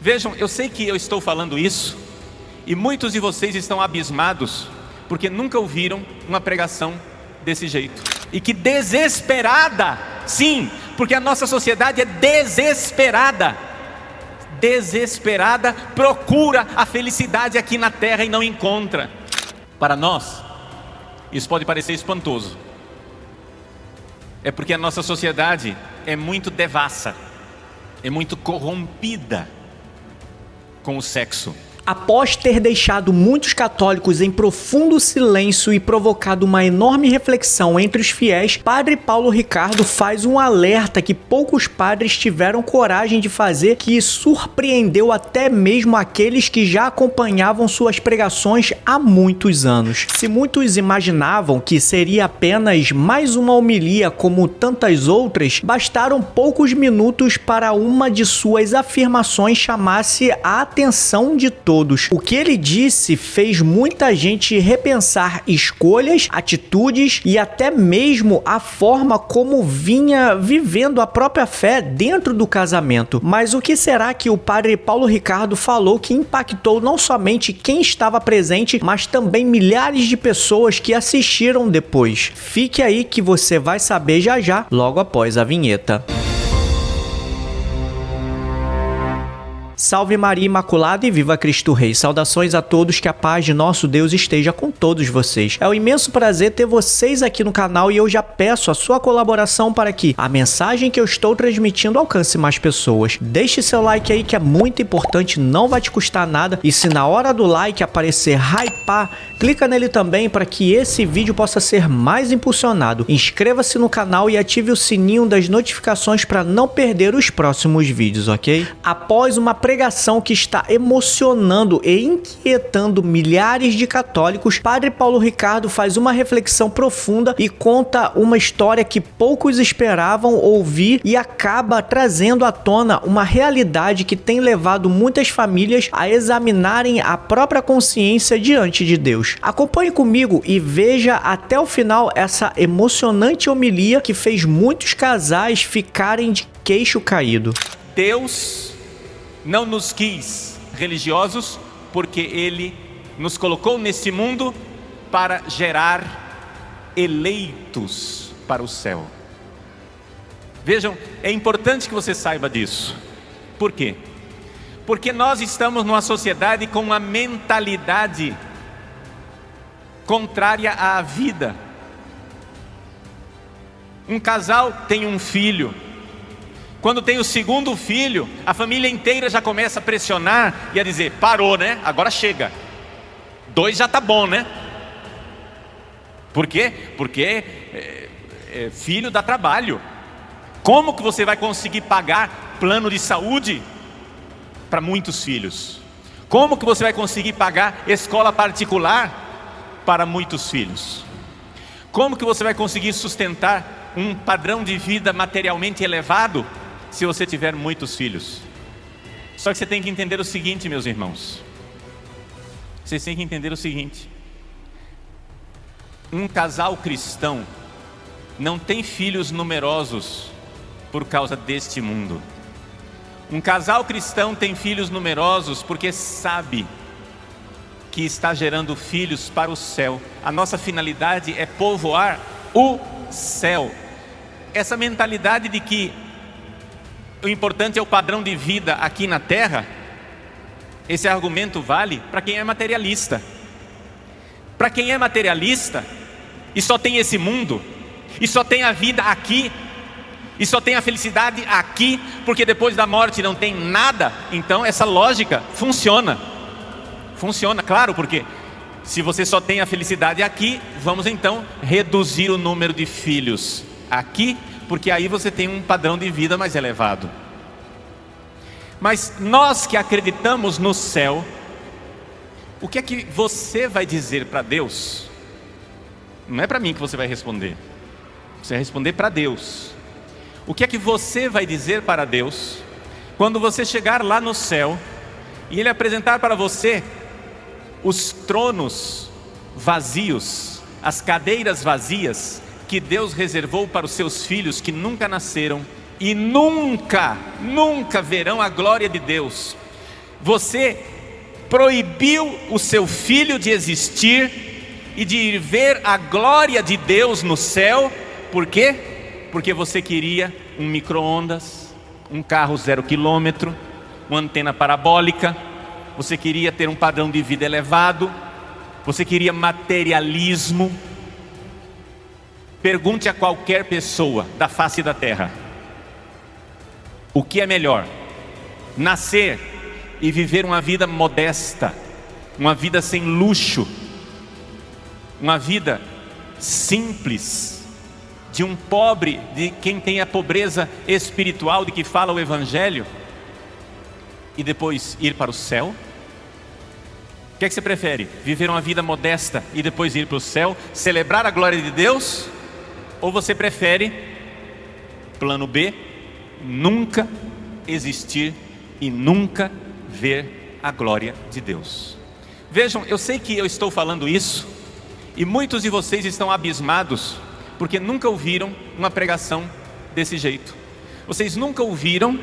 Vejam, eu sei que eu estou falando isso e muitos de vocês estão abismados porque nunca ouviram uma pregação desse jeito. E que desesperada, sim, porque a nossa sociedade é desesperada, procura a felicidade aqui na terra e não encontra. Para nós, isso pode parecer espantoso. É porque a nossa sociedade é muito devassa, é muito corrompida com o sexo. Após ter deixado muitos católicos em profundo silêncio e provocado uma enorme reflexão entre os fiéis, Padre Paulo Ricardo faz um alerta que poucos padres tiveram coragem de fazer, que surpreendeu até mesmo aqueles que já acompanhavam suas pregações há muitos anos. Se muitos imaginavam que seria apenas mais uma homilia como tantas outras, bastaram poucos minutos para uma de suas afirmações chamasse a atenção de todos. O que ele disse fez muita gente repensar escolhas, atitudes e até mesmo a forma como vinha vivendo a própria fé dentro do casamento. Mas o que será que o Padre Paulo Ricardo falou que impactou não somente quem estava presente, mas também milhares de pessoas que assistiram depois? Fique aí que você vai saber já já, logo após a vinheta. Salve Maria Imaculada e viva Cristo Rei. Saudações a todos, que a paz de nosso Deus esteja com todos vocês. É um imenso prazer ter vocês aqui no canal e eu já peço a sua colaboração para que a mensagem que eu estou transmitindo alcance mais pessoas. Deixe seu like aí que é muito importante, não vai te custar nada, e se na hora do like aparecer hypar, clica nele também para que esse vídeo possa ser mais impulsionado. Inscreva-se no canal e ative o sininho das notificações para não perder os próximos vídeos, ok? Após uma pregação que está emocionando e inquietando milhares de católicos, Padre Paulo Ricardo faz uma reflexão profunda e conta uma história que poucos esperavam ouvir e acaba trazendo à tona uma realidade que tem levado muitas famílias a examinarem a própria consciência diante de Deus. Acompanhe comigo e veja até o final essa emocionante homilia que fez muitos casais ficarem de queixo caído. Deus não nos quis religiosos porque Ele nos colocou nesse mundo para gerar eleitos para o céu. Vejam, é importante que você saiba disso. Por quê? Porque nós estamos numa sociedade com uma mentalidade contrária à vida. Um casal tem um filho. Quando tem o segundo filho, a família inteira já começa a pressionar e a dizer: parou, né? Agora chega. 2 já tá bom, né? Por quê? Porque filho dá trabalho. Como que você vai conseguir pagar plano de saúde para muitos filhos? Como que você vai conseguir pagar escola particular para muitos filhos? Como que você vai conseguir sustentar um padrão de vida materialmente elevado se você tiver muitos filhos? Só que você tem que entender o seguinte, meus irmãos. Vocês têm que entender o seguinte: um casal cristão não tem filhos numerosos por causa deste mundo. Um casal cristão tem filhos numerosos porque sabe que está gerando filhos para o céu. A nossa finalidade é povoar o céu. Essa mentalidade de que o importante é o padrão de vida aqui na terra, esse argumento vale para quem é materialista. Para quem é materialista e só tem esse mundo, e só tem a vida aqui, e só tem a felicidade aqui, porque depois da morte não tem nada, então essa lógica funciona. Funciona, claro, porque se você só tem a felicidade aqui, vamos então reduzir o número de filhos aqui, porque aí você tem um padrão de vida mais elevado. Mas nós que acreditamos no céu, o que é que você vai dizer para Deus? Não é para mim que você vai responder, você vai responder para Deus. O que é que você vai dizer para Deus quando você chegar lá no céu e Ele apresentar para você os tronos vazios, as cadeiras vazias que Deus reservou para os seus filhos que nunca nasceram e nunca verão a glória de Deus? Você proibiu o seu filho de existir e de ir ver a glória de Deus no céu. Por quê? Porque você queria um micro-ondas, um carro 0 quilômetro, uma antena parabólica. Você queria ter um padrão de vida elevado. Você queria materialismo. Pergunte a qualquer pessoa da face da terra: o que é melhor? Nascer e viver uma vida modesta, uma vida sem luxo, uma vida simples, de um pobre, de quem tem a pobreza espiritual de que fala o Evangelho, e depois ir para o céu? O que é que você prefere? Viver uma vida modesta e depois ir para o céu, celebrar a glória de Deus? Ou você prefere, plano B, nunca existir e nunca ver a glória de Deus? Vejam, eu sei que eu estou falando isso e muitos de vocês estão abismados porque nunca ouviram uma pregação desse jeito. Vocês nunca ouviram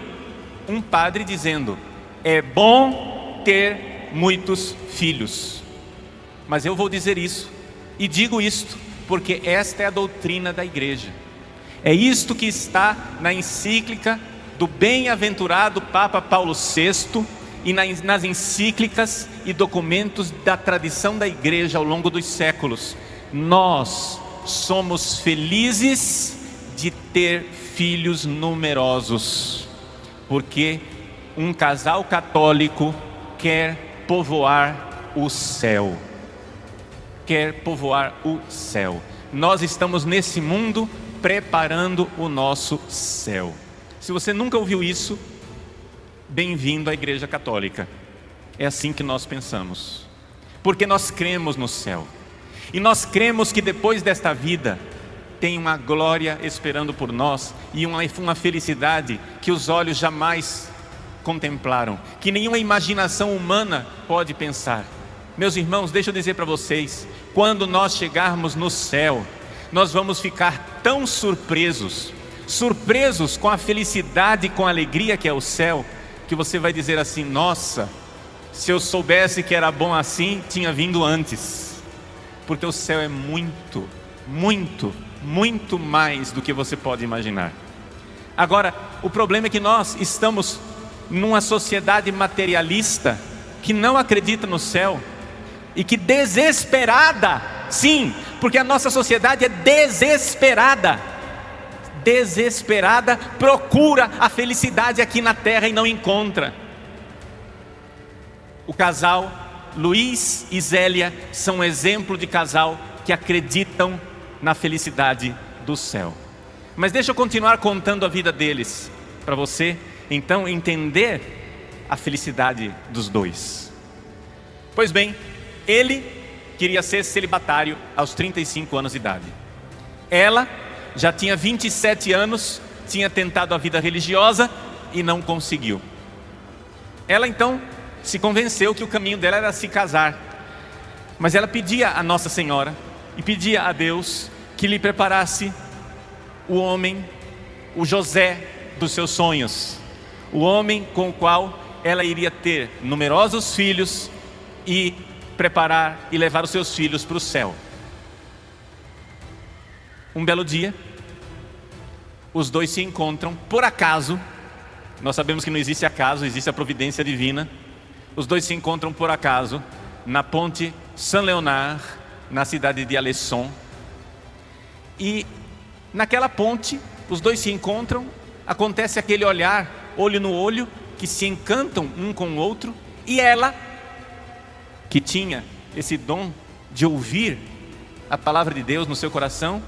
um padre dizendo: é bom ter muitos filhos. Mas eu vou dizer isso, e digo isto porque esta é a doutrina da igreja. É isto que está na encíclica do bem-aventurado Papa Paulo VI e nas encíclicas e documentos da tradição da igreja ao longo dos séculos. Nós somos felizes de ter filhos numerosos, porque um casal católico quer povoar o céu. Quer povoar o céu. Nós estamos nesse mundo preparando o nosso céu. Se você nunca ouviu isso, bem-vindo à Igreja Católica. É assim que nós pensamos, porque nós cremos no céu, e nós cremos que depois desta vida tem uma glória esperando por nós, e uma felicidade que os olhos jamais contemplaram, que nenhuma imaginação humana pode pensar. Meus irmãos, deixa eu dizer para vocês, quando nós chegarmos no céu, nós vamos ficar tão surpresos com a felicidade e com a alegria que é o céu, que você vai dizer assim: nossa, se eu soubesse que era bom assim, tinha vindo antes. Porque o céu é muito, muito, muito mais do que você pode imaginar. Agora, o problema é que nós estamos numa sociedade materialista que não acredita no céu e que desesperada, sim, porque a nossa sociedade é desesperada, procura a felicidade aqui na terra e não encontra. O casal Luiz e Zélia são um exemplo de casal que acreditam na felicidade do céu. Mas deixa eu continuar contando a vida deles, para você então entender a felicidade dos dois. Pois bem, ele queria ser celibatário aos 35 anos de idade. Ela já tinha 27 anos, tinha tentado a vida religiosa e não conseguiu. Ela então se convenceu que o caminho dela era se casar. Mas ela pedia a Nossa Senhora e pedia a Deus que lhe preparasse o homem, o José dos seus sonhos, o homem com o qual ela iria ter numerosos filhos e preparar e levar os seus filhos para o céu. Um belo dia, os dois se encontram por acaso. Nós sabemos que não existe acaso, existe a providência divina. Os dois se encontram por acaso na ponte Saint-Léonard, na cidade de Alençon. E naquela ponte, os dois se encontram, acontece aquele olhar, olho no olho, que se encantam um com o outro. E ela, que tinha esse dom de ouvir a palavra de Deus no seu coração,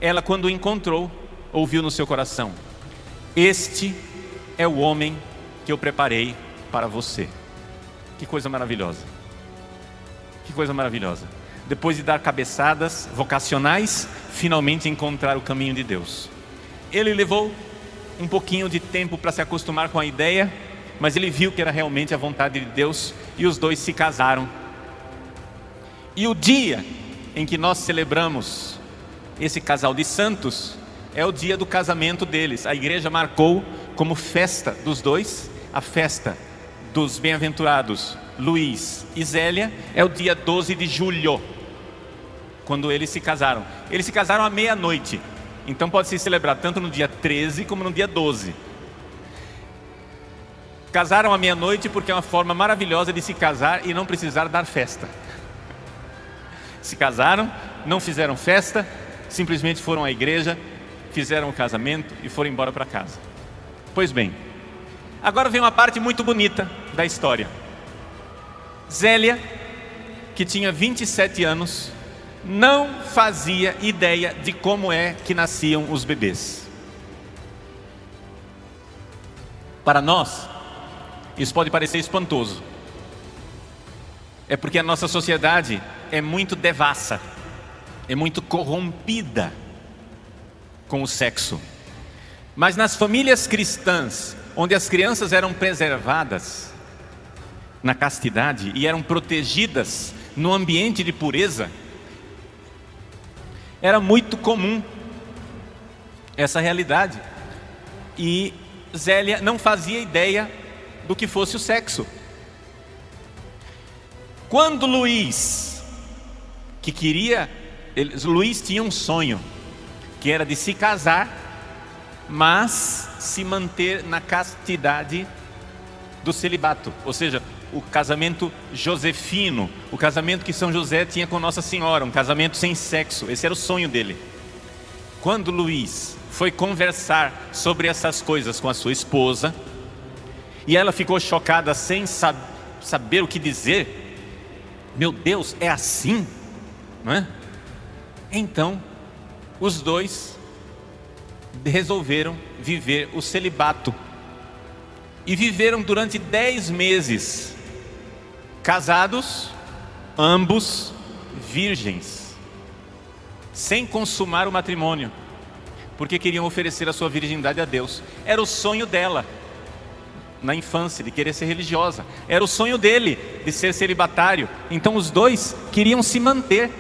ela, quando o encontrou, ouviu no seu coração: este é o homem que eu preparei para você. Que coisa maravilhosa, que coisa maravilhosa. Depois de dar cabeçadas vocacionais, finalmente encontrar o caminho de Deus. Ele levou um pouquinho de tempo para se acostumar com a ideia, mas ele viu que era realmente a vontade de Deus, e os dois se casaram. E o dia em que nós celebramos esse casal de santos é o dia do casamento deles. A igreja marcou como festa dos dois a festa dos bem-aventurados Luís e Zélia é o dia 12 de julho, quando eles se casaram. Eles se casaram à meia-noite, então pode se celebrar tanto no dia 13 como no dia 12. Casaram à meia-noite porque é uma forma maravilhosa de se casar e não precisar dar festa. Se casaram, não fizeram festa, simplesmente foram à igreja, fizeram o casamento e foram embora para casa. Pois bem, agora vem uma parte muito bonita da história. Zélia, que tinha 27 anos, não fazia ideia de como é que nasciam os bebês. Para nós, isso pode parecer espantoso. É porque a nossa sociedade é muito devassa, é muito corrompida com o sexo. Mas nas famílias cristãs, onde as crianças eram preservadas na castidade e eram protegidas no ambiente de pureza, era muito comum essa realidade. E Zélia não fazia ideia do que fosse o sexo. Quando Luís, Luís tinha um sonho, que era de se casar, mas se manter na castidade do celibato, ou seja, o casamento josefino, o casamento que São José tinha com Nossa Senhora, um casamento sem sexo. Esse era o sonho dele. Quando Luís foi conversar sobre essas coisas com a sua esposa, e ela ficou chocada sem saber o que dizer. Meu Deus, é assim? Não é? Então, os dois resolveram viver o celibato. E viveram durante 10 meses, casados, ambos virgens, sem consumar o matrimônio, porque queriam oferecer a sua virgindade a Deus. Era o sonho dela na infância, de querer ser religiosa. Era o sonho dele, de ser celibatário. Então os dois queriam se manter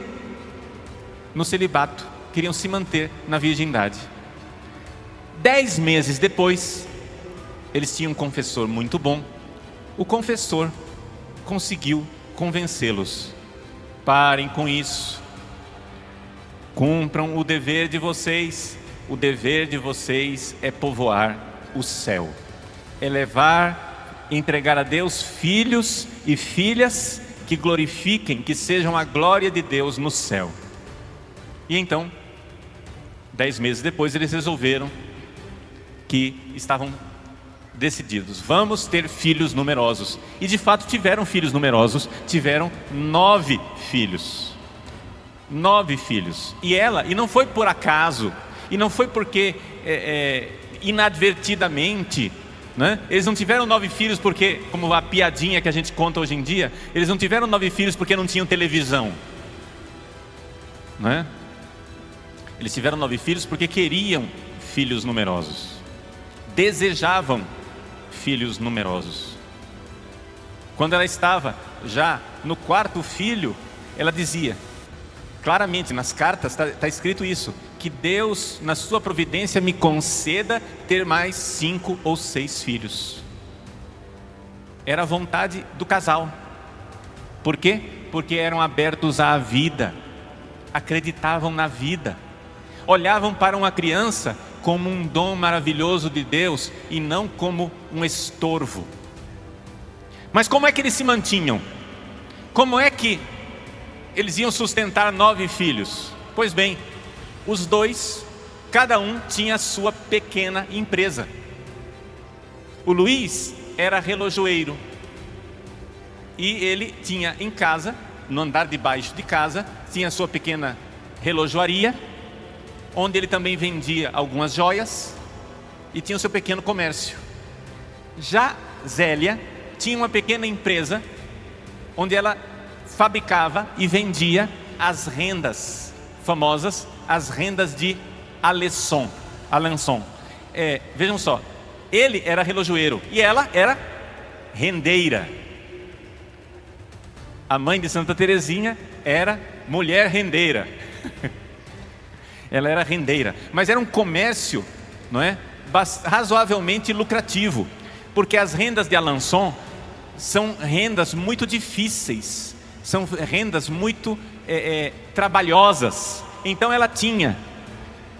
no celibato, queriam se manter na virgindade. 10 meses depois, eles tinham um confessor muito bom. O confessor conseguiu convencê-los: parem com isso, cumpram o dever de vocês. O dever de vocês é povoar o céu, é levar, entregar a Deus filhos e filhas que glorifiquem, que sejam a glória de Deus no céu. E então, 10 meses depois, eles resolveram que estavam decididos: vamos ter filhos numerosos. E de fato tiveram filhos numerosos, tiveram 9 filhos. 9 filhos. E não foi por acaso, e não foi porque inadvertidamente, né? Eles não tiveram 9 filhos porque, como a piadinha que a gente conta hoje em dia, eles não tiveram 9 filhos porque não tinham televisão, né? Eles tiveram 9 filhos porque queriam filhos numerosos, desejavam filhos numerosos. Quando ela estava já no 4º filho, ela dizia claramente, nas cartas está escrito isso, que Deus, na sua providência, me conceda ter mais 5 ou 6 filhos. Era a vontade do casal. Por quê? Porque eram abertos à vida, acreditavam na vida, olhavam para uma criança como um dom maravilhoso de Deus e não como um estorvo. Mas como é que eles se mantinham? Como é que eles iam sustentar 9 filhos? Pois bem, os dois, cada um tinha a sua pequena empresa. O Luís era relojoeiro e ele tinha em casa, no andar de baixo de casa, tinha a sua pequena relojoaria, onde ele também vendia algumas joias e tinha o seu pequeno comércio. Já Zélia tinha uma pequena empresa onde ela fabricava e vendia as rendas famosas, as rendas de Alençon. Vejam só, ele era relojoeiro e ela era rendeira. A mãe de Santa Teresinha era mulher rendeira. Ela era rendeira, mas era um comércio, não é, razoavelmente lucrativo, porque as rendas de Alençon são rendas muito difíceis, são rendas muito trabalhosas. Então ela tinha,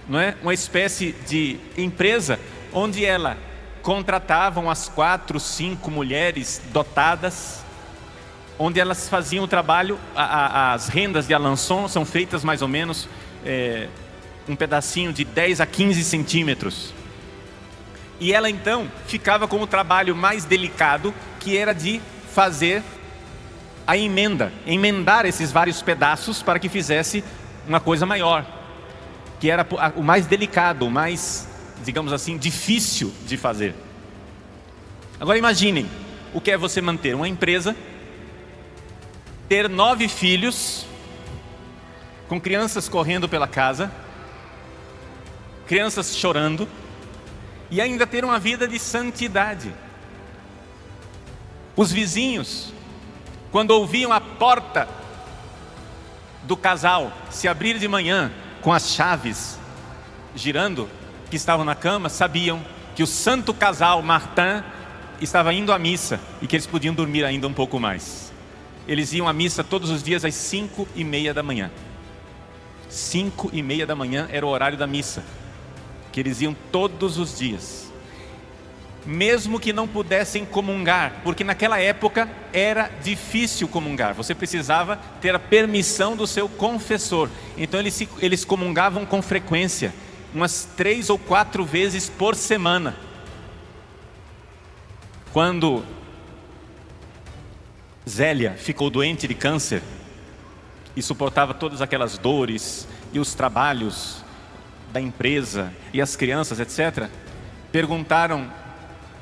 não é, uma espécie de empresa onde ela contratava umas 4, 5 mulheres dotadas, onde elas faziam o trabalho. As rendas de Alençon são feitas mais ou menos um pedacinho de 10 a 15 centímetros. E ela então ficava com o trabalho mais delicado, que era de fazer a emendar esses vários pedaços para que fizesse uma coisa maior, que era o mais delicado, o mais, digamos assim, difícil de fazer. Agora imaginem o que é você manter uma empresa, ter 9 filhos, com crianças correndo pela casa, crianças chorando, e ainda ter uma vida de santidade. Os vizinhos, quando ouviam a porta do casal se abrir de manhã com as chaves girando, que estavam na cama, sabiam que o santo casal Martin estava indo à missa e que eles podiam dormir ainda um pouco mais. Eles iam à missa todos os dias às 5:30 da manhã. 5:30 da manhã era o horário da missa, que eles iam todos os dias, mesmo que não pudessem comungar, porque naquela época era difícil comungar, você precisava ter a permissão do seu confessor. Então eles comungavam com frequência, umas 3 ou 4 vezes por semana. Quando Zélia ficou doente de câncer e suportava todas aquelas dores e os trabalhos da empresa e as crianças, etc., perguntaram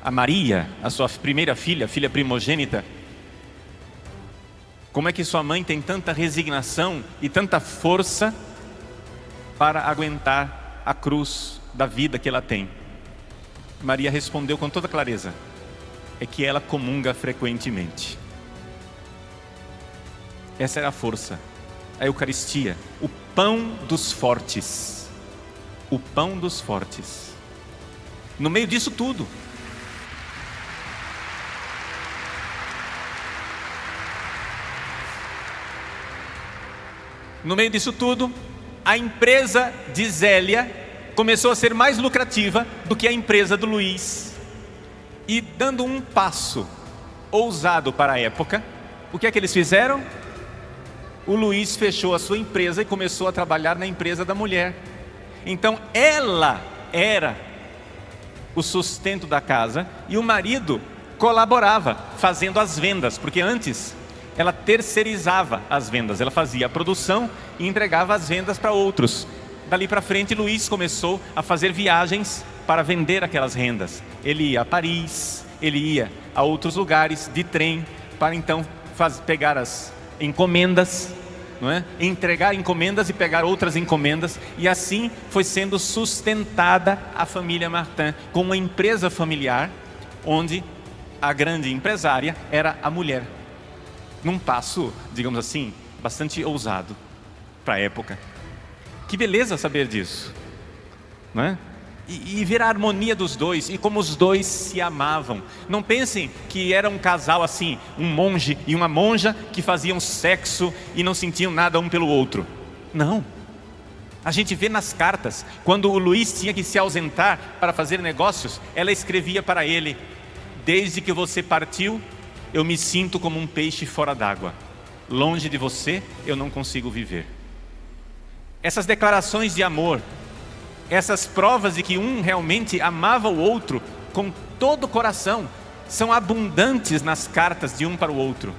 a Maria, a sua primeira filha, filha primogênita, como é que sua mãe tem tanta resignação e tanta força para aguentar a cruz da vida que ela tem? Maria respondeu com toda clareza: é que ela comunga frequentemente. Essa era a força, a Eucaristia, o pão dos fortes. O pão dos fortes. No meio disso tudo, a empresa de Zélia começou a ser mais lucrativa do que a empresa do Luís. E dando um passo ousado para a época, o que é que eles fizeram? O Luís fechou a sua empresa e começou a trabalhar na empresa da mulher. Então ela era o sustento da casa e o marido colaborava fazendo as vendas, porque antes ela terceirizava as vendas, ela fazia a produção e entregava as vendas para outros. Dali para frente, Luís começou a fazer viagens para vender aquelas rendas. Ele ia a Paris, ele ia a outros lugares de trem para então pegar as encomendas, não é? Entregar encomendas e pegar outras encomendas, e assim foi sendo sustentada a família Martin com uma empresa familiar, onde a grande empresária era a mulher. Num passo, digamos assim, bastante ousado para a época. Que beleza saber disso, não é? E ver a harmonia dos dois e como os dois se amavam. Não pensem que era um casal assim, um monge e uma monja que faziam sexo e não sentiam nada um pelo outro. Não. A gente vê nas cartas, quando o Luís tinha que se ausentar para fazer negócios, ela escrevia para ele: desde que você partiu, eu me sinto como um peixe fora d'água. Longe de você, eu não consigo viver. Essas declarações de amor, essas provas de que um realmente amava o outro com todo o coração, são abundantes nas cartas de um para o outro.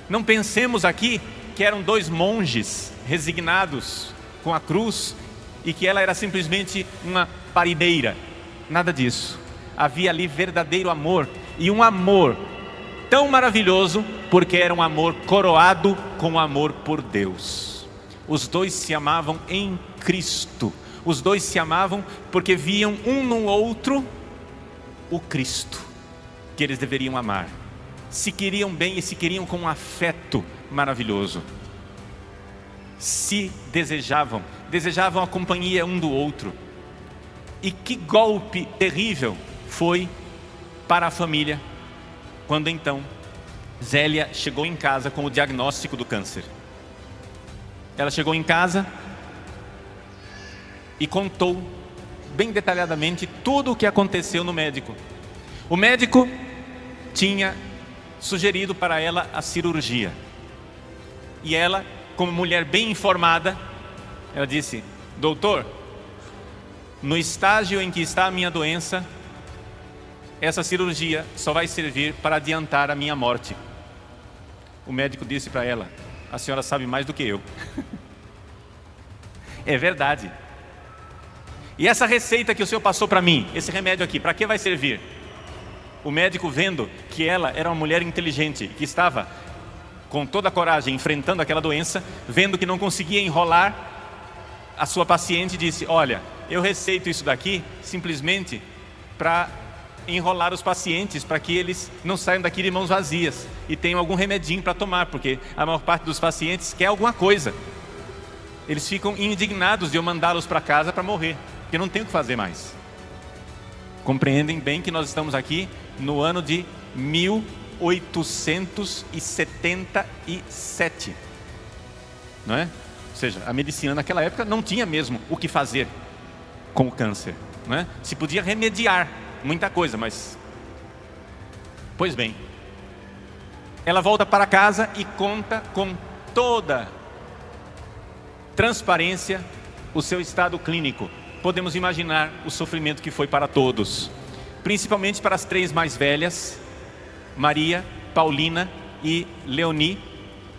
Não pensemos aqui que eram 2 monges resignados com a cruz e que ela era simplesmente uma parideira. Nada disso. Havia ali verdadeiro amor, e um amor tão maravilhoso porque era um amor coroado com o amor por Deus. Os dois se amavam em Cristo. Os dois se amavam porque viam um no outro o Cristo que eles deveriam amar. Se queriam bem e se queriam com um afeto maravilhoso. Se desejavam a companhia um do outro. E que golpe terrível foi para a família quando então Zélia chegou em casa com o diagnóstico do câncer. Ela chegou em casa e contou bem detalhadamente tudo o que aconteceu no médico. O médico tinha sugerido para ela a cirurgia. E ela, como mulher bem informada, ela disse: doutor, no estágio em que está a minha doença, essa cirurgia só vai servir para adiantar a minha morte. O médico disse para ela: a senhora sabe mais do que eu. É verdade. E essa receita que o senhor passou para mim, esse remédio aqui, para que vai servir? O médico, vendo que ela era uma mulher inteligente, que estava com toda a coragem enfrentando aquela doença, vendo que não conseguia enrolar a sua paciente, disse: olha, eu receito isso daqui simplesmente para enrolar os pacientes, para que eles não saiam daqui de mãos vazias e tenham algum remedinho para tomar, porque a maior parte dos pacientes quer alguma coisa. Eles ficam indignados de eu mandá-los para casa para morrer, porque não tem o que fazer mais. Compreendem bem que nós estamos aqui no ano de 1877, não é? Ou seja, a medicina naquela época não tinha mesmo o que fazer com o câncer, não é? Se podia remediar muita coisa, mas... Pois bem, ela volta para casa e conta com toda transparência o seu estado clínico. Podemos imaginar o sofrimento que foi para todos, principalmente para as três mais velhas, Maria, Paulina e Leoni,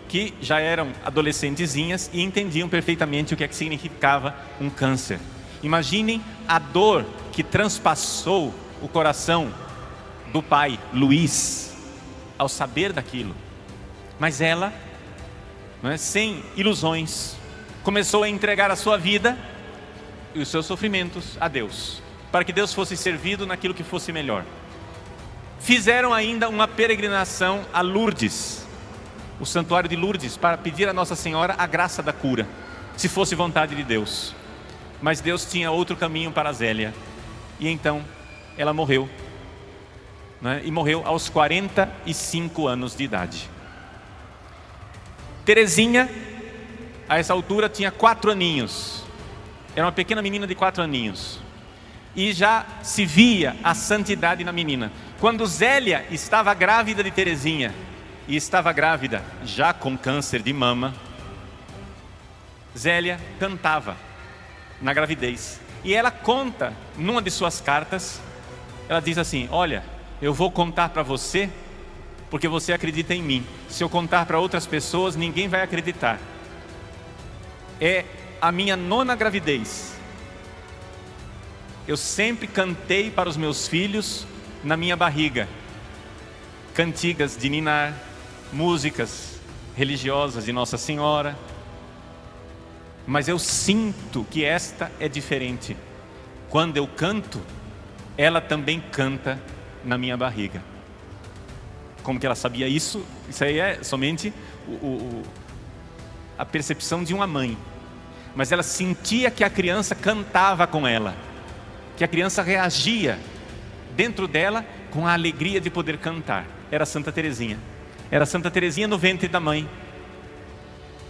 que já eram adolescentezinhas e entendiam perfeitamente o que é que significava um câncer. Imaginem a dor que transpassou o coração do pai, Luiz, ao saber daquilo. Mas ela, não é, sem ilusões, começou a entregar a sua vida e os seus sofrimentos a Deus, para que Deus fosse servido naquilo que fosse melhor. Fizeram ainda uma peregrinação a Lourdes, o santuário de Lourdes, para pedir a Nossa Senhora a graça da cura, se fosse vontade de Deus. Mas Deus tinha outro caminho para Zélia, e então ela morreu, né? E morreu aos 45 anos de idade. Terezinha, a essa altura, tinha 4 aninhos. Era uma pequena menina de 4 aninhos. E já se via a santidade na menina. Quando Zélia estava grávida de Terezinha, e estava grávida já com câncer de mama, Zélia cantava na gravidez. E ela conta, numa de suas cartas, ela diz assim: olha, eu vou contar para você, porque você acredita em mim. Se eu contar para outras pessoas, ninguém vai acreditar. É a minha 9ª gravidez. Eu sempre cantei para os meus filhos na minha barriga cantigas de ninar, músicas religiosas de Nossa Senhora. Mas eu sinto que esta é diferente. Quando eu canto, ela também canta na minha barriga. Como que ela sabia isso? Isso aí é somente a percepção de uma mãe. Mas ela sentia que a criança cantava com ela, que a criança reagia dentro dela com a alegria de poder cantar. Era Santa Terezinha. Era Santa Terezinha no ventre da mãe.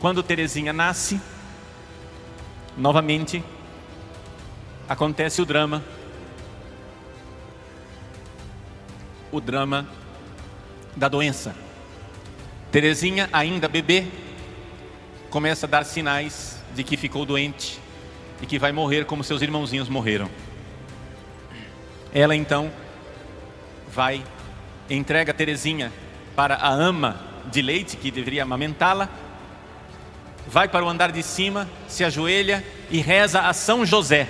Quando Terezinha nasce, novamente acontece o drama. O drama da doença. Terezinha, ainda bebê, começa a dar sinais de que ficou doente e que vai morrer como seus irmãozinhos morreram. Ela então vai, entrega Terezinha para a ama de leite que deveria amamentá-la, vai para o andar de cima, se ajoelha e reza a São José,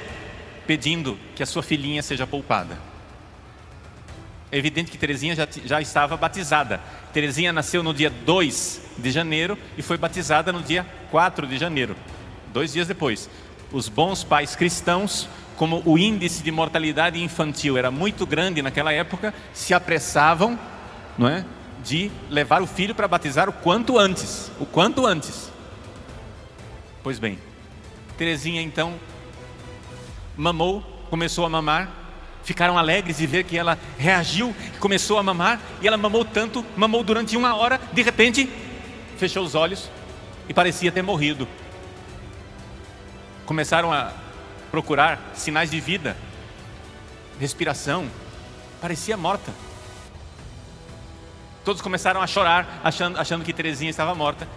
pedindo que a sua filhinha seja poupada. É evidente que Terezinha já estava batizada. Terezinha nasceu no dia 2 de janeiro e foi batizada no dia 4 de janeiro, 2 dias depois. Os bons pais cristãos, como o índice de mortalidade infantil era muito grande naquela época, se apressavam, não é, de levar o filho para batizar o quanto antes. Pois bem, Terezinha então mamou, começou a mamar, ficaram alegres de ver que ela reagiu, começou a mamar, e ela mamou tanto, mamou durante 1 hora, de repente, fechou os olhos e parecia ter morrido. Começaram a procurar sinais de vida, respiração, parecia morta. Todos começaram a chorar, achando que Terezinha estava morta.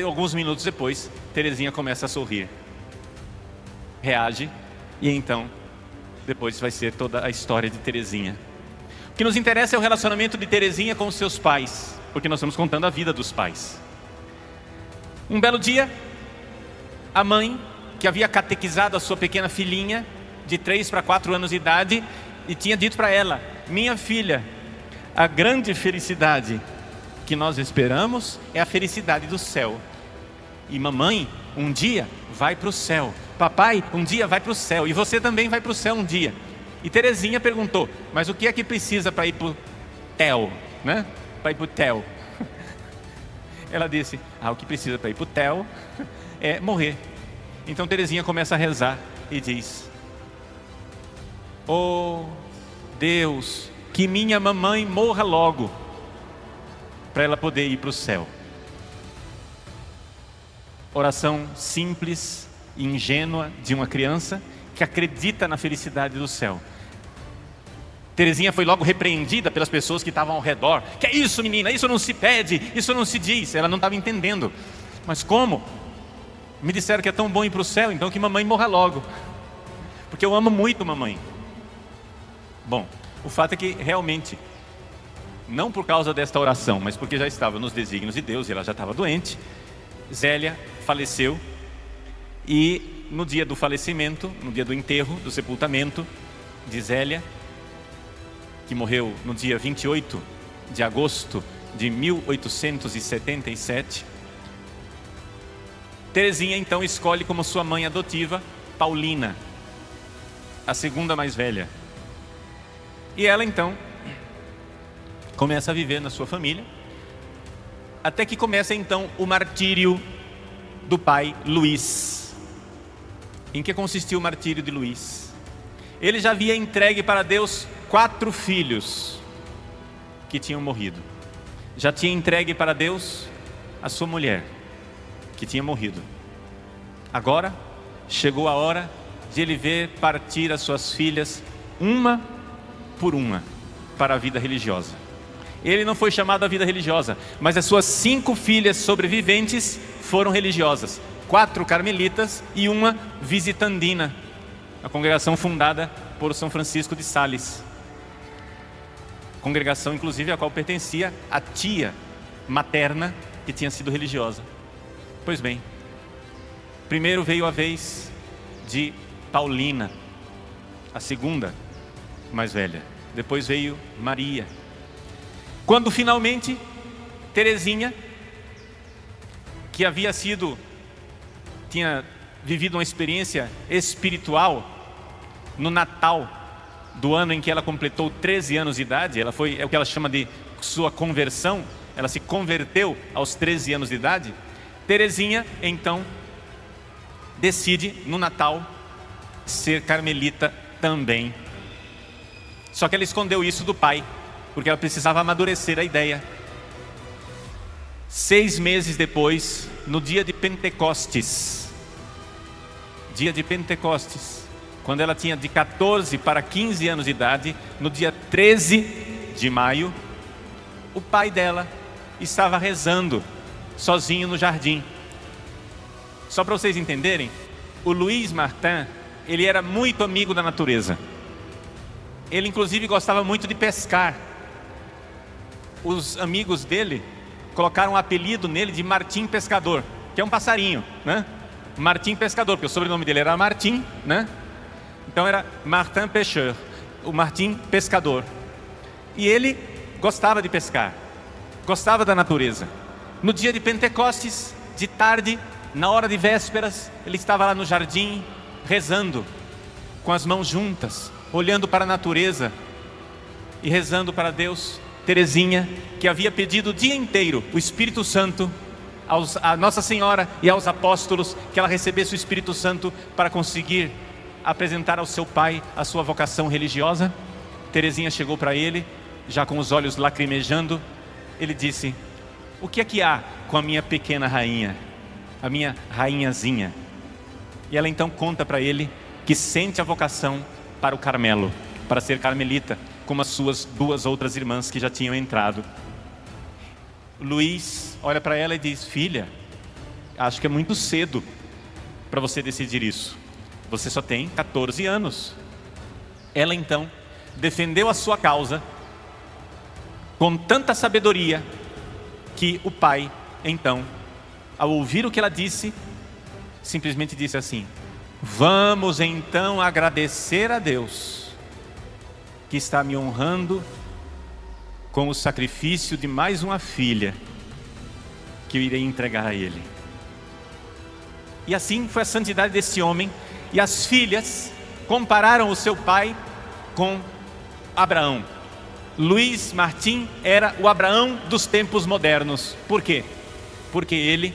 Alguns minutos depois, Terezinha começa a sorrir, reage, e então, depois vai ser toda a história de Terezinha. O que nos interessa é o relacionamento de Terezinha com os seus pais, porque nós estamos contando a vida dos pais. Um belo dia, a mãe, que havia catequizado a sua pequena filhinha, de 3 para 4 anos de idade, e tinha dito para ela: minha filha, a grande felicidade que nós esperamos é a felicidade do céu. E mamãe, um dia vai para o céu. Papai, um dia vai para o céu. E você também vai para o céu um dia. E Terezinha perguntou: mas o que é que precisa para ir para o céu? Né? Para ir para o céu. Ela disse: o que precisa para ir para o céu é morrer. Então Terezinha começa a rezar e diz: oh Deus, que minha mamãe morra logo, para ela poder ir para o céu. Oração simples e ingênua de uma criança que acredita na felicidade do céu. Terezinha foi logo repreendida pelas pessoas que estavam ao redor. Que é isso, menina? Isso não se pede, isso não se diz. Ela não estava entendendo. Mas como? Me disseram que é tão bom ir para o céu, então que mamãe morra logo, porque eu amo muito mamãe. Bom, o fato é que realmente, não por causa desta oração, mas porque já estava nos desígnios de Deus e ela já estava doente, Zélia faleceu. E no dia do falecimento, no dia do enterro, do sepultamento de Zélia, que morreu no dia 28 de agosto de 1877, Terezinha então escolhe como sua mãe adotiva Paulina, a segunda mais velha. E ela então começa a viver na sua família, até que começa então o martírio do pai Luís. Em que consistiu o martírio de Luís? Ele já havia entregue para Deus 4 filhos que tinham morrido. Já tinha entregue para Deus a sua mulher, que tinha morrido. Agora chegou a hora de ele ver partir as suas filhas, uma por uma, para a vida religiosa. Ele não foi chamado à vida religiosa, mas as suas 5 filhas sobreviventes foram religiosas. 4 carmelitas e uma visitandina, a congregação fundada por São Francisco de Sales. Congregação, inclusive, a qual pertencia a tia materna que tinha sido religiosa. Pois bem, primeiro veio a vez de Paulina, a segunda mais velha. Depois veio Maria. Quando finalmente Terezinha, que tinha vivido uma experiência espiritual no Natal do ano em que ela completou 13 anos de idade, é o que ela chama de sua conversão, ela se converteu aos 13 anos de idade. Terezinha então decide no Natal ser carmelita também. Só que ela escondeu isso do pai, porque ela precisava amadurecer a ideia. 6 meses depois, no dia de Pentecostes, quando ela tinha de 14 para 15 anos de idade, no dia 13 de maio, o pai dela estava rezando sozinho no jardim. Só para vocês entenderem, o Luís Martin, ele era muito amigo da natureza. Ele inclusive gostava muito de pescar. Os amigos dele colocaram um apelido nele de Martim Pescador, que é um passarinho, né? Martim Pescador, porque o sobrenome dele era Martim, né? Então era Martin Pêcheur, o Martim Pescador. E ele gostava de pescar, gostava da natureza. No dia de Pentecostes, de tarde, na hora de vésperas, ele estava lá no jardim, rezando, com as mãos juntas, olhando para a natureza e rezando para Deus. Terezinha, que havia pedido o dia inteiro o Espírito Santo a Nossa Senhora e aos apóstolos, que ela recebesse o Espírito Santo para conseguir apresentar ao seu pai a sua vocação religiosa. Teresinha chegou para ele, já com os olhos lacrimejando. Ele disse: o que é que há com a minha pequena rainha, a minha rainhazinha? E ela então conta para ele que sente a vocação para o Carmelo, para ser carmelita, como as suas 2 outras irmãs que já tinham entrado. Luís olha para ela e diz: filha, acho que é muito cedo para você decidir isso. Você só tem 14 anos. Ela então defendeu a sua causa com tanta sabedoria que o pai, então, ao ouvir o que ela disse, simplesmente disse assim: vamos então agradecer a Deus que está me honrando com o sacrifício de mais uma filha que eu irei entregar a Ele. E assim foi a santidade desse homem. E as filhas compararam o seu pai com Abraão. Luís Martim era o Abraão dos tempos modernos. Por quê? Porque ele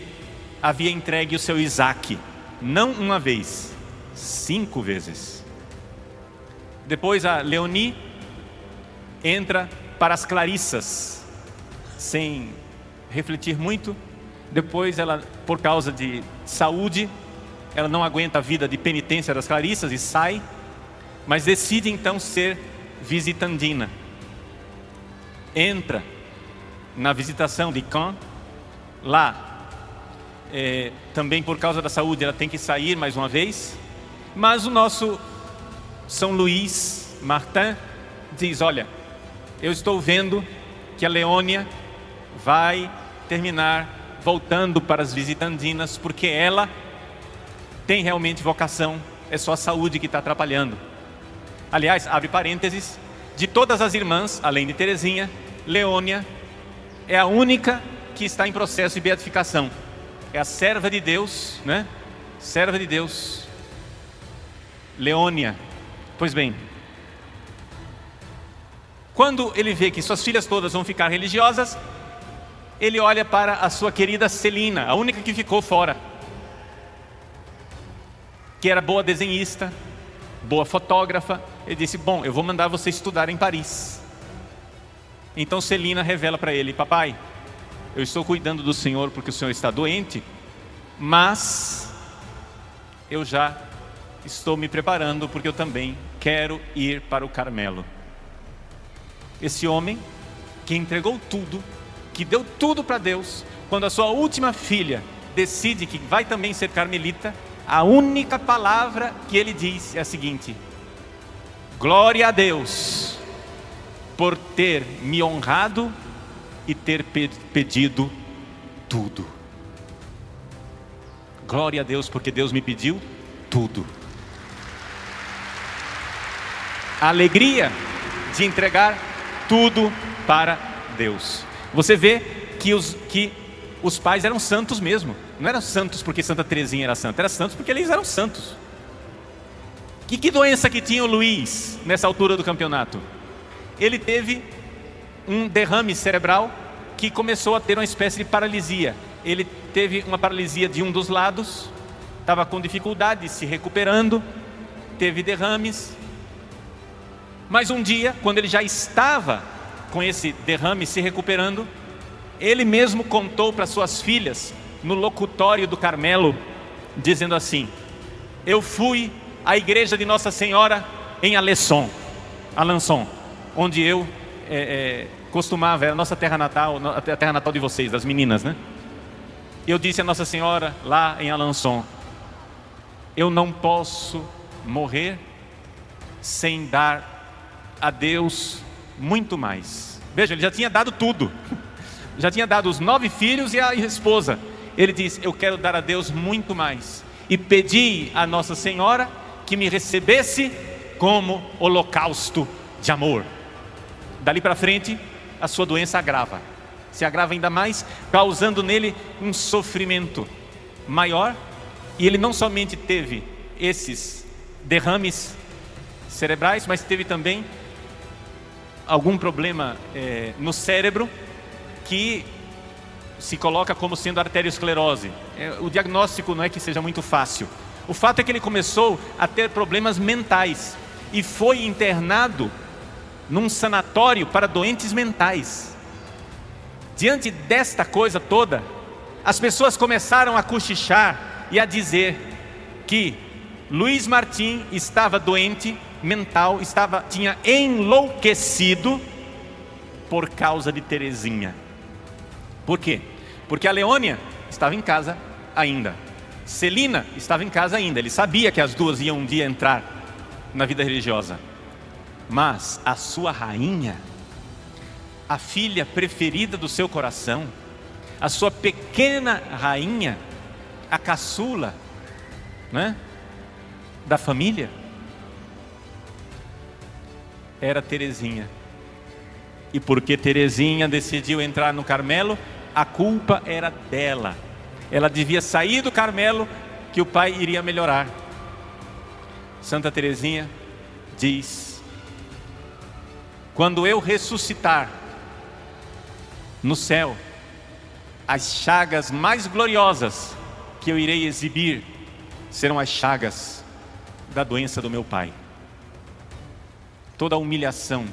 havia entregue o seu Isaac, não uma vez, 5 vezes. Depois a Leonie entra para as Clarissas, sem refletir muito. Depois ela, por causa de saúde, ela não aguenta a vida de penitência das Clarissas e sai, mas decide então ser visitandina. Entra na visitação de Caen. Lá, também por causa da saúde, ela tem que sair mais uma vez. Mas o nosso São Luís Martin diz: olha, eu estou vendo que a Leônia vai terminar voltando para as visitandinas, porque ela tem realmente vocação, é só a saúde que está atrapalhando. Aliás, abre parênteses, de todas as irmãs, além de Teresinha, Leônia é a única que está em processo de beatificação. É a serva de Deus, né? Serva de Deus, Leônia. Pois bem, quando ele vê que suas filhas todas vão ficar religiosas, ele olha para a sua querida Celina, a única que ficou fora, que era boa desenhista, boa fotógrafa. Ele disse: bom, eu vou mandar você estudar em Paris. Então Celina revela para ele: papai, eu estou cuidando do senhor porque o senhor está doente, mas eu já estou me preparando porque eu também quero ir para o Carmelo. Esse homem que entregou tudo, que deu tudo para Deus, quando a sua última filha decide que vai também ser carmelita, a única palavra que ele diz é a seguinte: glória a Deus por ter me honrado e ter pedido tudo. Glória a Deus porque Deus me pediu tudo. A alegria de entregar tudo para Deus. Você vê que os pais eram santos mesmo. Não eram santos porque Santa Teresinha era santa, eram santos porque eles eram santos. Que doença que tinha o Luís nessa altura do campeonato? Ele teve um derrame cerebral que começou a ter uma espécie de paralisia. Ele teve uma paralisia de um dos lados, estava com dificuldade, se recuperando, teve derrames. Mas um dia, quando ele já estava com esse derrame se recuperando, ele mesmo contou para suas filhas no locutório do Carmelo, dizendo assim: eu fui à igreja de Nossa Senhora em Alençon, onde eu costumava, era a nossa terra natal, a terra natal de vocês, das meninas, né? Eu disse a Nossa Senhora lá em Alençon: eu não posso morrer sem dar a Deus muito mais. Veja, ele já tinha dado tudo, já tinha dado os 9 filhos e a esposa. Ele diz: eu quero dar a Deus muito mais, e pedi a Nossa Senhora que me recebesse como holocausto de amor. Dali para frente, a sua doença se agrava ainda mais, causando nele um sofrimento maior. E ele não somente teve esses derrames cerebrais, mas teve também algum problema no cérebro, que se coloca como sendo arteriosclerose. O diagnóstico não é que seja muito fácil, O fato é que ele começou a ter problemas mentais e foi internado num sanatório para doentes mentais. Diante desta coisa toda, as pessoas começaram a cochichar e a dizer que Luiz Martim estava doente mental, tinha enlouquecido por causa de Teresinha. Por quê? Porque a Leônia estava em casa ainda, Celina estava em casa ainda. Ele sabia que as duas iam um dia entrar na vida religiosa. Mas a sua rainha, a filha preferida do seu coração, a sua pequena rainha, a caçula, né, da família, era Teresinha. E porque Teresinha decidiu entrar no Carmelo, a culpa era dela. Ela devia sair do Carmelo, que o pai iria melhorar. Santa Teresinha diz: quando eu ressuscitar no céu, as chagas mais gloriosas que eu irei exibir serão as chagas da doença do meu pai. Toda a humilhação,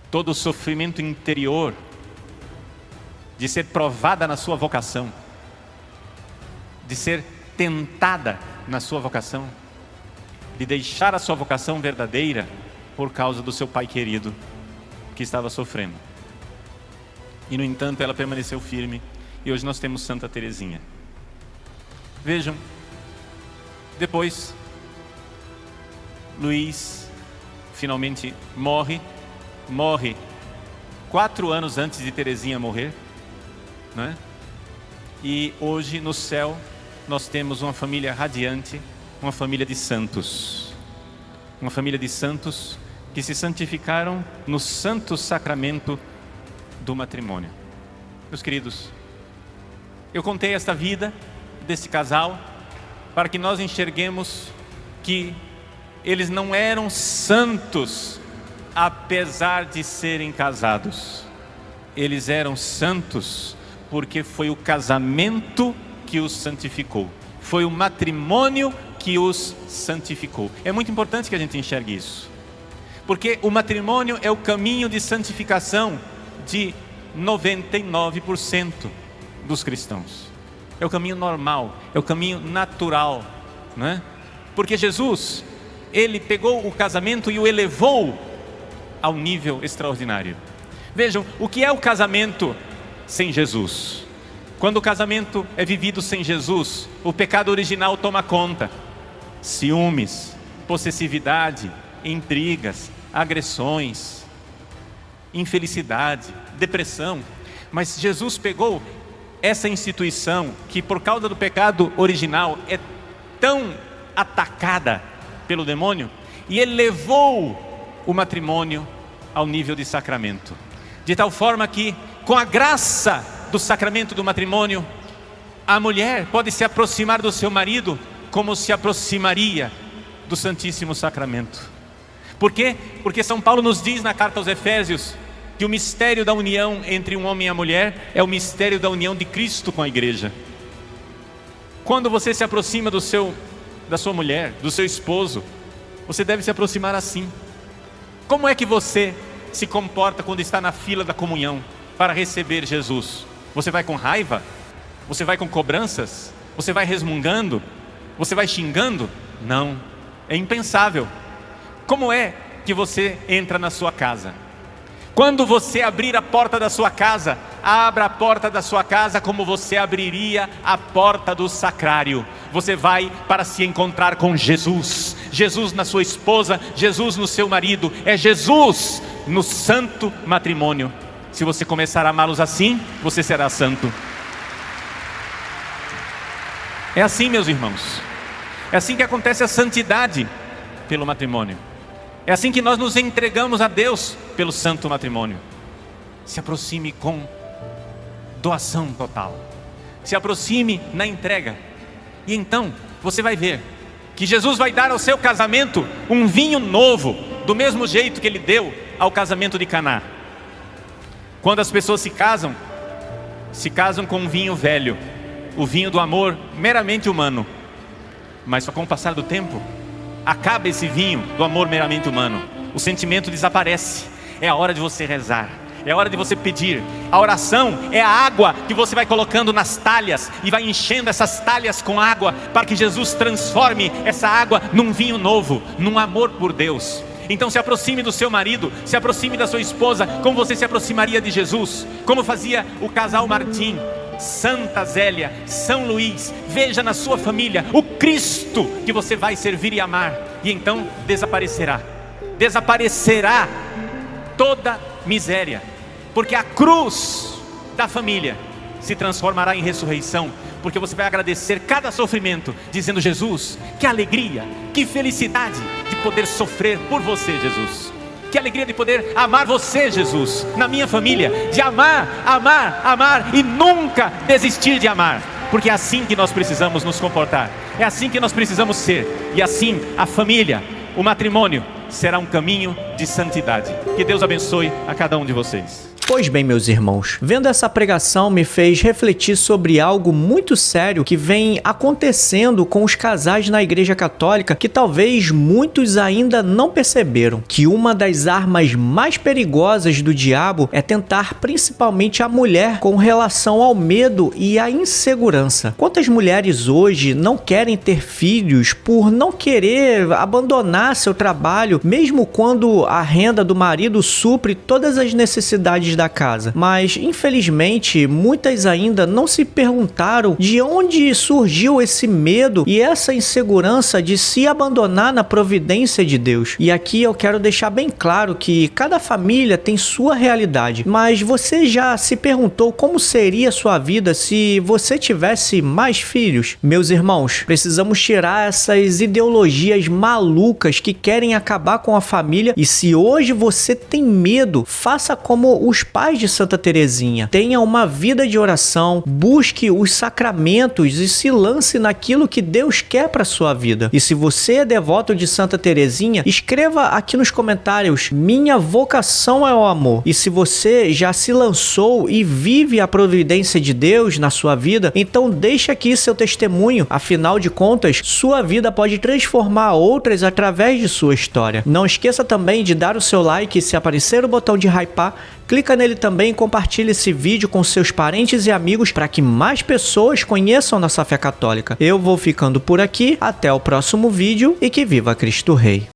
todo o sofrimento interior de ser provada na sua vocação, de ser tentada na sua vocação, de deixar a sua vocação verdadeira por causa do seu pai querido que estava sofrendo. E no entanto ela permaneceu firme, e hoje nós temos Santa Teresinha. Vejam, depois Luiz finalmente morre 4 anos antes de Teresinha morrer, né? E hoje no céu nós temos uma família radiante, uma família de santos, uma família de santos que se santificaram no santo sacramento do matrimônio. Meus queridos, eu contei esta vida desse casal para que nós enxerguemos que eles não eram santos apesar de serem casados. Eles eram santos porque foi o casamento que os santificou, foi o matrimônio que os santificou. É muito importante que a gente enxergue isso, porque o matrimônio é o caminho de santificação de 99% dos cristãos. É o caminho normal, é o caminho natural, né? Porque Jesus, ele pegou o casamento e o elevou ao nível extraordinário. Vejam, o que é o casamento sem Jesus? Quando o casamento é vivido sem Jesus, o pecado original toma conta. Ciúmes, possessividade, intrigas, agressões, infelicidade, depressão. Mas Jesus pegou essa instituição que por causa do pecado original é tão atacada pelo demônio, e ele levou o matrimônio ao nível de sacramento, de tal forma que com a graça do sacramento do matrimônio, a mulher pode se aproximar do seu marido como se aproximaria do Santíssimo Sacramento. Por quê? Porque São Paulo nos diz na carta aos Efésios que o mistério da união entre um homem e a mulher é o mistério da união de Cristo com a igreja. Quando você se aproxima da sua mulher, do seu esposo, você deve se aproximar assim. Como é que você se comporta quando está na fila da comunhão para receber Jesus? Você vai com raiva? Você vai com cobranças? Você vai resmungando? Você vai xingando? Não, é impensável. Como é que você entra na sua casa? Quando você abrir a porta da sua casa, abra a porta da sua casa como você abriria a porta do sacrário. Você vai para se encontrar com Jesus. Jesus na sua esposa, Jesus no seu marido. É Jesus no santo matrimônio. Se você começar a amá-los assim, você será santo. É assim, meus irmãos. É assim que acontece a santidade pelo matrimônio. É assim que nós nos entregamos a Deus pelo santo matrimônio. Se aproxime com doação total. Se aproxime na entrega. E então você vai ver que Jesus vai dar ao seu casamento um vinho novo, do mesmo jeito que ele deu ao casamento de Caná. Quando as pessoas se casam com um vinho velho, o vinho do amor meramente humano. Mas só com o passar do tempo, acaba esse vinho do amor meramente humano. O sentimento desaparece. É a hora de você rezar. É a hora de você pedir. A oração é a água que você vai colocando nas talhas e vai enchendo essas talhas com água para que Jesus transforme essa água num vinho novo, num amor por Deus. Então se aproxime do seu marido, se aproxime da sua esposa, como você se aproximaria de Jesus, como fazia o casal Martim, Santa Zélia, São Luís. Veja na sua família o Cristo que você vai servir e amar, e então desaparecerá toda miséria, porque a cruz da família se transformará em ressurreição, porque você vai agradecer cada sofrimento, dizendo: Jesus, que alegria, que felicidade de poder sofrer por você, Jesus. Que alegria de poder amar você, Jesus, na minha família, de amar e nunca desistir de amar, porque é assim que nós precisamos nos comportar, é assim que nós precisamos ser, e assim a família, o matrimônio, será um caminho de santidade. Que Deus abençoe a cada um de vocês. Pois bem, meus irmãos, vendo essa pregação me fez refletir sobre algo muito sério que vem acontecendo com os casais na Igreja Católica, que talvez muitos ainda não perceberam, que uma das armas mais perigosas do diabo é tentar principalmente a mulher com relação ao medo e à insegurança. Quantas mulheres hoje não querem ter filhos por não querer abandonar seu trabalho, mesmo quando a renda do marido supre todas as necessidades da casa? Mas infelizmente muitas ainda não se perguntaram de onde surgiu esse medo e essa insegurança de se abandonar na providência de Deus. E aqui eu quero deixar bem claro que cada família tem sua realidade, mas você já se perguntou como seria a sua vida se você tivesse mais filhos? Meus irmãos, precisamos tirar essas ideologias malucas que querem acabar com a família, e se hoje você tem medo, faça como os pais de Santa Teresinha. Tenha uma vida de oração, busque os sacramentos e se lance naquilo que Deus quer para sua vida. E se você é devoto de Santa Teresinha, escreva aqui nos comentários: minha vocação é o amor. E se você já se lançou e vive a providência de Deus na sua vida, então deixe aqui seu testemunho. Afinal de contas, sua vida pode transformar outras através de sua história. Não esqueça também de dar o seu like, e se aparecer o botão de hypar, clica nele também e compartilhe esse vídeo com seus parentes e amigos para que mais pessoas conheçam nossa fé católica. Eu vou ficando por aqui, até o próximo vídeo e que viva Cristo Rei!